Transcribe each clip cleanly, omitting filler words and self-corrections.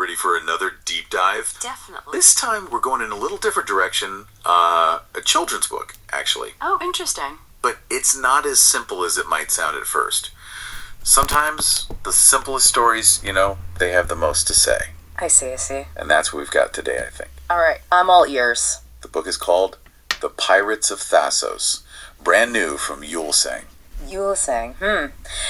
ready for another deep dive? Definitely. This time we're going in a little different direction. A children's book, actually. Oh, interesting. But it's not as simple as it might sound at first. Sometimes the simplest stories, they have the most to say. I see. And that's what we've got today, I think. All right, I'm all ears. The book is called The Pirates of Thassos. Brand new from Jule Seng. Jule Seng.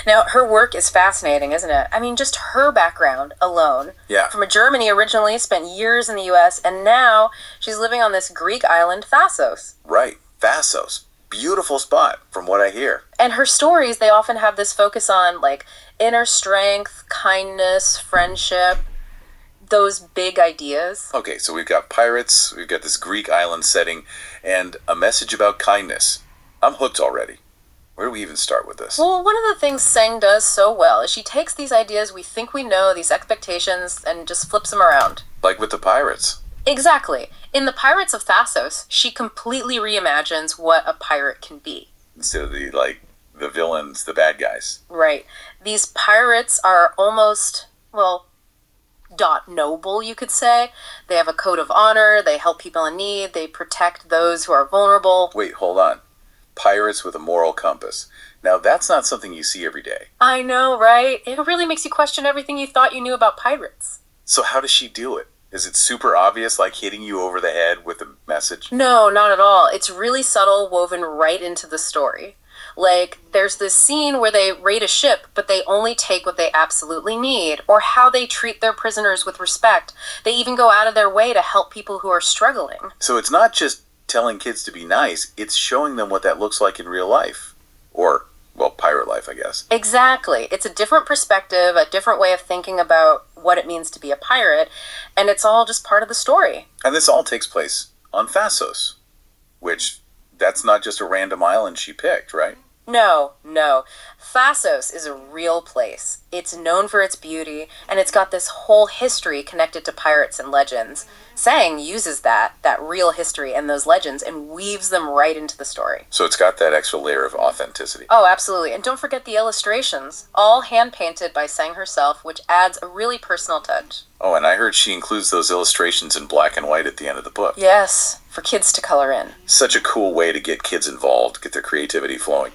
Now, her work is fascinating, isn't it? I mean, just her background alone. Yeah. From Germany originally, spent years in the U.S., and now she's living on this Greek island, Thassos. Right, Thassos. Beautiful spot, from what I hear. And her stories, they often have this focus on, like, inner strength, kindness, friendship, those big ideas. Okay, so we've got pirates, we've got this Greek island setting, and a message about kindness. I'm hooked already. Where do we even start with this? Well, one of the things Seng does so well is she takes these ideas we think we know, these expectations, and just flips them around. Like with the pirates. Exactly. In The Pirates of Thassos, she completely reimagines what a pirate can be. Instead of the villains, the bad guys. Right. These pirates are almost, noble, you could say. They have a code of honor, they help people in need, they protect those who are vulnerable. Wait, hold on. Pirates with a moral compass. Now, that's not something you see every day. I know, right? It really makes you question everything you thought you knew about pirates. So how does she do it? Is it super obvious, like hitting you over the head with a message? No, not at all. It's really subtle, woven right into the story. Like, there's this scene where they raid a ship, but they only take what they absolutely need, or how they treat their prisoners with respect. They even go out of their way to help people who are struggling. So it's not just telling kids to be nice, it's showing them what that looks like in real life. Or, pirate life, I guess. Exactly. It's a different perspective, a different way of thinking about what it means to be a pirate, and it's all just part of the story. And this all takes place on Thassos, which, that's not just a random island she picked, right? No. Thassos is a real place. It's known for its beauty, and it's got this whole history connected to pirates and legends. Seng uses that real history and those legends, and weaves them right into the story. So it's got that extra layer of authenticity. Oh, absolutely. And don't forget the illustrations, all hand-painted by Seng herself, which adds a really personal touch. Oh, and I heard she includes those illustrations in black and white at the end of the book. Yes, for kids to color in. Such a cool way to get kids involved, get their creativity flowing.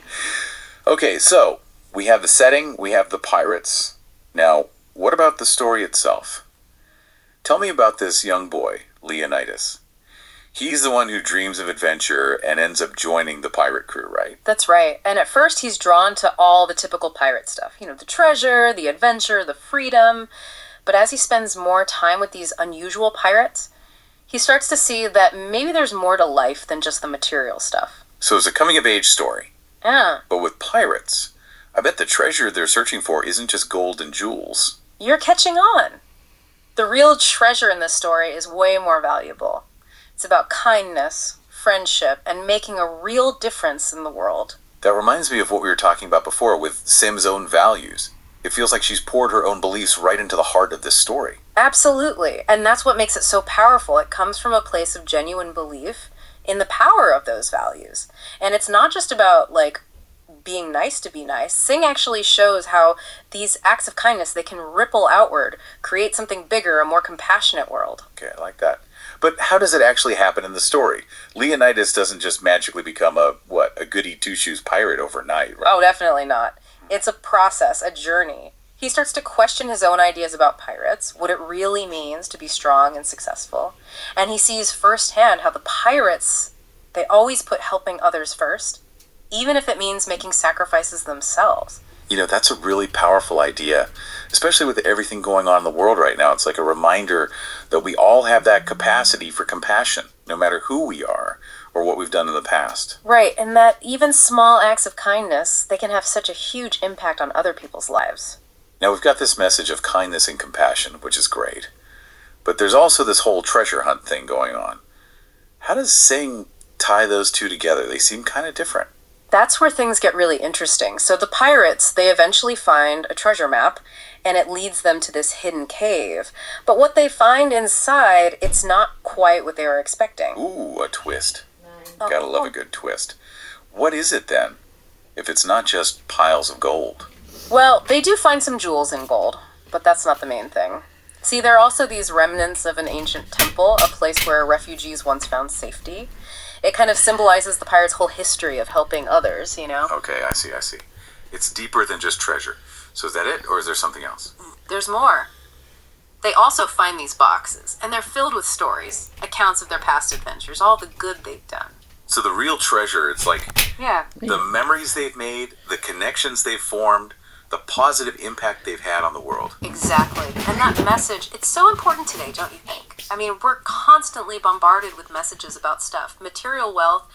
Okay, so we have the setting, we have the pirates. Now, what about the story itself? Tell me about this young boy, Leonidas. He's the one who dreams of adventure and ends up joining the pirate crew, right? That's right. And at first he's drawn to all the typical pirate stuff. The treasure, the adventure, the freedom. But as he spends more time with these unusual pirates, he starts to see that maybe there's more to life than just the material stuff. So it's a coming-of-age story. Yeah. But with pirates, I bet the treasure they're searching for isn't just gold and jewels. You're catching on. The real treasure in this story is way more valuable. It's about kindness, friendship, and making a real difference in the world. That reminds me of what we were talking about before with Sim's own values. It feels like she's poured her own beliefs right into the heart of this story. Absolutely. And that's what makes it so powerful. It comes from a place of genuine belief in the power of those values. And it's not just about, being nice to be nice. Seng actually shows how these acts of kindness, they can ripple outward, create something bigger, a more compassionate world. Okay, I like that. But how does it actually happen in the story? Leonidas doesn't just magically become a goody two-shoes pirate overnight, right? Oh, definitely not. It's a process, a journey. He starts to question his own ideas about pirates, what it really means to be strong and successful. And he sees firsthand how the pirates, they always put helping others first, even if it means making sacrifices themselves. That's a really powerful idea, especially with everything going on in the world right now. It's like a reminder that we all have that capacity for compassion, no matter who we are or what we've done in the past. Right, and that even small acts of kindness, they can have such a huge impact on other people's lives. Now, we've got this message of kindness and compassion, which is great. But there's also this whole treasure hunt thing going on. How does Seng tie those two together? They seem kind of different. That's where things get really interesting. So the pirates, they eventually find a treasure map, and it leads them to this hidden cave. But what they find inside, it's not quite what they were expecting. Ooh, a twist. Gotta love a good twist. What is it then, if it's not just piles of gold? Well, they do find some jewels in gold, but that's not the main thing. See, there are also these remnants of an ancient temple, a place where refugees once found safety. It kind of symbolizes the pirates' whole history of helping others, you know? Okay, I see. It's deeper than just treasure. So is that it, or is there something else? There's more. They also find these boxes, and they're filled with stories, accounts of their past adventures, all the good they've done. So the real treasure, it's like Yeah. the memories they've made, the connections they've formed, the positive impact they've had on the world. Exactly. And that message, it's so important today, don't you think? I mean, we're constantly bombarded with messages about stuff. Material wealth,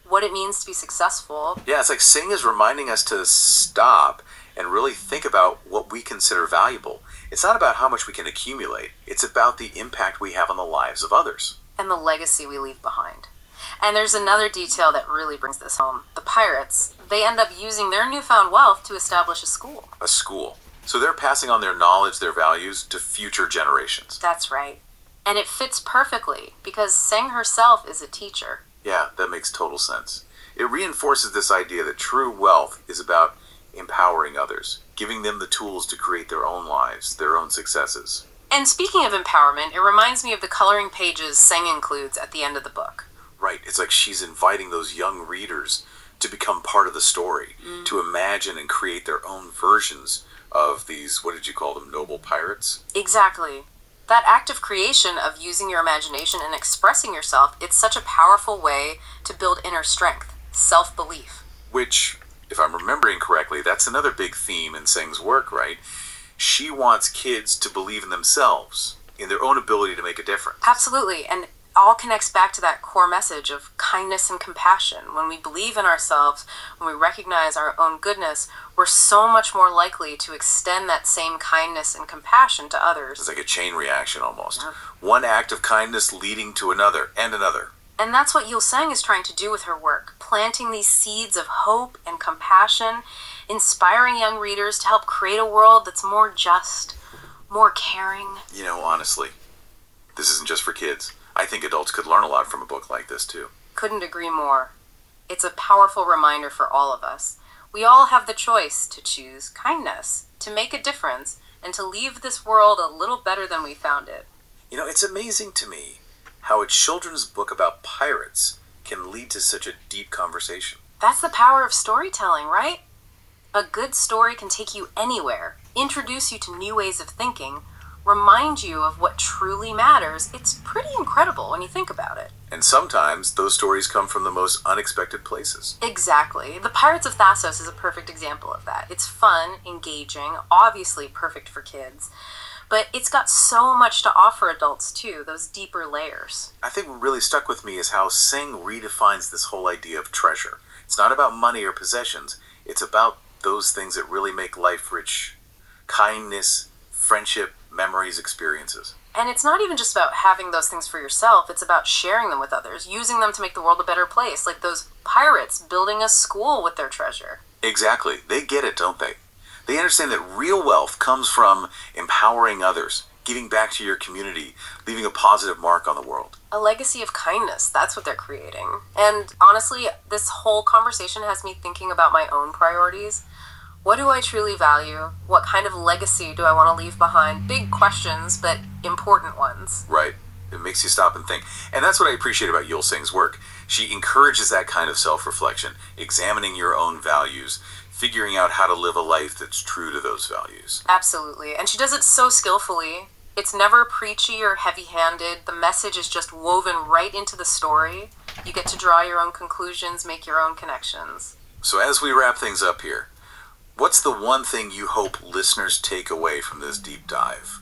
what it means to be successful. Yeah, it's like Sing is reminding us to stop and really think about what we consider valuable. It's not about how much we can accumulate. It's about the impact we have on the lives of others. And the legacy we leave behind. And there's another detail that really brings this home. The pirates, they end up using their newfound wealth to establish a school. A school. So they're passing on their knowledge, their values to future generations. That's right. And it fits perfectly because Seng herself is a teacher. Yeah, that makes total sense. It reinforces this idea that true wealth is about empowering others, giving them the tools to create their own lives, their own successes. And speaking of empowerment, it reminds me of the coloring pages Seng includes at the end of the book. Right, it's like she's inviting those young readers to become part of the story, to imagine and create their own versions of these, what did you call them, noble pirates? Exactly. That act of creation, of using your imagination and expressing yourself, it's such a powerful way to build inner strength, self-belief. Which, if I'm remembering correctly, that's another big theme in Seng's work, right? She wants kids to believe in themselves, in their own ability to make a difference. Absolutely, and all connects back to that core message of kindness and compassion. When we believe in ourselves, when we recognize our own goodness, we're so much more likely to extend that same kindness and compassion to others. It's like a chain reaction almost. One act of kindness leading to another and another. And that's what Jule Seng is trying to do with her work, planting these seeds of hope and compassion, inspiring young readers to help create a world that's more just, more caring. You know, honestly, this isn't just for kids. I think adults could learn a lot from a book like this, too. Couldn't agree more. It's a powerful reminder for all of us. We all have the choice to choose kindness, to make a difference, and to leave this world a little better than we found it. You know, it's amazing to me how a children's book about pirates can lead to such a deep conversation. That's the power of storytelling, right? A good story can take you anywhere, introduce you to new ways of thinking, remind you of what truly matters. It's pretty incredible when you think about it. And sometimes those stories come from the most unexpected places. Exactly. The Pirates of Thassos is a perfect example of that. It's fun, engaging, obviously perfect for kids, but it's got so much to offer adults too, those deeper layers. I think what really stuck with me is how Sing redefines this whole idea of treasure. It's not about money or possessions. It's about those things that really make life rich. Kindness, friendship, memories, experiences. And it's not even just about having those things for yourself, it's about sharing them with others, using them to make the world a better place, like those pirates building a school with their treasure. Exactly. They get it, don't they? They understand that real wealth comes from empowering others, giving back to your community, leaving a positive mark on the world. A legacy of kindness, that's what they're creating. And honestly, this whole conversation has me thinking about my own priorities. What do I truly value? What kind of legacy do I want to leave behind? Big questions, but important ones. Right. It makes you stop and think. And that's what I appreciate about Jule Seng's work. She encourages that kind of self-reflection, examining your own values, figuring out how to live a life that's true to those values. Absolutely. And she does it so skillfully. It's never preachy or heavy-handed. The message is just woven right into the story. You get to draw your own conclusions, make your own connections. So as we wrap things up here, what's the one thing you hope listeners take away from this deep dive?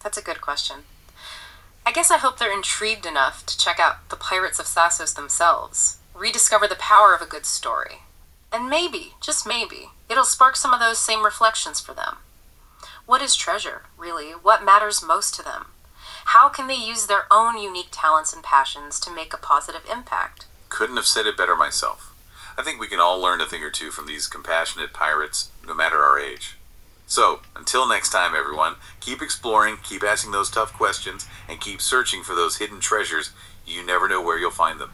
That's a good question. I guess I hope they're intrigued enough to check out the Pirates of Thassos themselves, rediscover the power of a good story. And maybe, just maybe, it'll spark some of those same reflections for them. What is treasure, really? What matters most to them? How can they use their own unique talents and passions to make a positive impact? Couldn't have said it better myself. I think we can all learn a thing or two from these compassionate pirates, no matter our age. So, until next time, everyone, keep exploring, keep asking those tough questions, and keep searching for those hidden treasures. You never know where you'll find them.